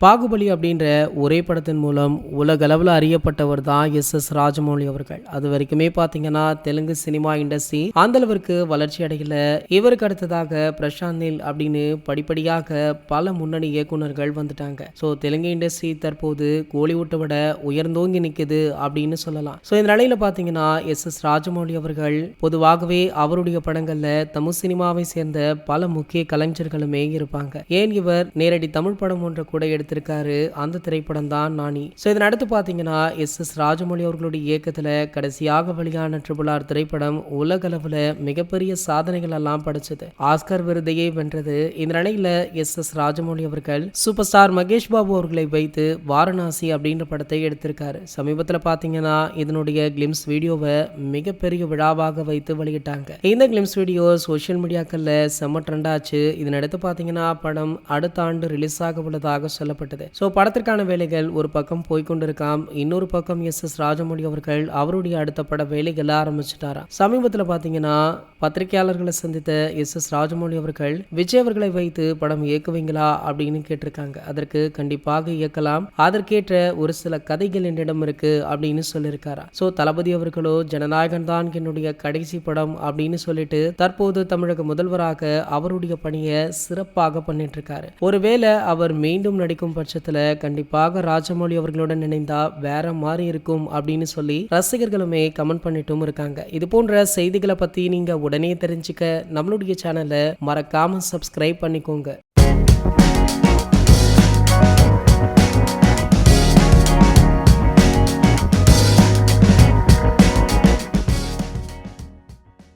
பாகுபலி அப்படின்ற ஒரே படத்தின் மூலம் உலகளவில் அறியப்பட்டவர் தான் எஸ் ராஜமௌலி அவர்கள். அது வரைக்குமே பார்த்தீங்கன்னா தெலுங்கு சினிமா இண்டஸ்ட்ரி அந்த அளவிற்கு வளர்ச்சி அடையல. இவருக்கு அடுத்ததாக பிரசாந்த் நீல் அப்படின்னு படிப்படியாக பல முன்னணி இயக்குநர்கள் வந்துட்டாங்க. ஸோ தெலுங்கு இண்டஸ்ட்ரி தற்போது கோலிவுட்டை விட உயர்ந்தோங்கி நிற்குது அப்படின்னு சொல்லலாம். ஸோ இந்த நிலையில பார்த்தீங்கன்னா எஸ் ராஜமௌலி அவர்கள் பொதுவாகவே அவருடைய படங்கள்ல தமிழ் சினிமாவை சேர்ந்த பல முக்கிய கலைஞர்களுமே இருப்பாங்க. ஏன் இவர் நேரடி தமிழ் படம் ஒன்று கூட எடுத்திருக்காரு. அந்த திரைப்படம் தான் நானி. ஸோ இதன் அடுத்து பார்த்தீங்கன்னா எஸ் ராஜமௌலி அவர்களுடைய இயக்கத்தில் கடைசியாக வெளியான RRR திரைப்படம் உலகளவில் மிகப்பெரிய சாதனைகள் எல்லாம் படைச்சது. ஆஸ்கர் விருதையே வென்றது. இந்த நிலையில எஸ் ராஜமௌலி அவர்கள் சூப்பர் ஸ்டார் மகேஷ் பாபு அவர்களை வைத்து வாரணாசி அப்படின்ற படத்தை எடுத்திருக்காரு. சமீபத்தில் பார்த்தீங்கன்னா இதனுடைய கிளிம்ஸ் வீடியோவை மிகப்பெரிய விழாவாக வைத்து வெளியிட்டாங்க. இந்த கிளிம்ஸ் வீடியோ சோசியல் மீடியாக்கள்ல செம்ம ட்ரெண்ட் ஆச்சு. இதனடுத்து பார்த்தீங்கன்னா படம் அடுத்த ஆண்டு ரிலீஸ் ஆக உள்ளதாக சொல்ல. படத்திற்கான வேலைகள் ஒரு பக்கம் போய்கொண்டிருக்காம். இன்னொரு பக்கம் எஸ் ராஜமௌலி அவர்கள் அவருடைய அடுத்த பட வேலைகள் ஆரம்பிச்சுட்டாரா. சமீபத்தில் பாத்தீங்கன்னா பத்திரிகையாளர்களை சந்தித்த எஸ் ராஜமௌலி அவர்கள் விஜய் அவர்களை வைத்து படம் இயக்குவீங்களா அப்படின்னு கேட்டிருக்காங்க. அதற்கு கண்டிப்பாக இயக்கலாம், அதற்கேற்ற ஒரு சில கதைகள் என்னிடம் இருக்கு அப்படின்னு சொல்லியிருக்காரா. தளபதி அவர்களோ ஜனநாயகன் தான் என்னுடைய கடைசி படம் அப்படின்னு சொல்லிட்டு தற்போது தமிழக முதல்வராக அவருடைய பணியை சிறப்பாக பண்ணிட்டு இருக்காரு. ஒருவேளை அவர் மீண்டும் நடிக்கும் பட்சத்துல கண்டிப்பாக ராஜமௌலி அவர்களுடன் இணைந்தா வேற மாதிரி இருக்கும் அப்படின்னு சொல்லி ரசிகர்களுமே கமெண்ட் பண்ணிட்டும் இருக்காங்க. இது போன்ற செய்திகளை பத்தி நீங்க உடனே தெரிஞ்சுக்க நம்மளுடைய சேனலை மறக்காம சப்ஸ்கிரைப் பண்ணிக்கோங்க.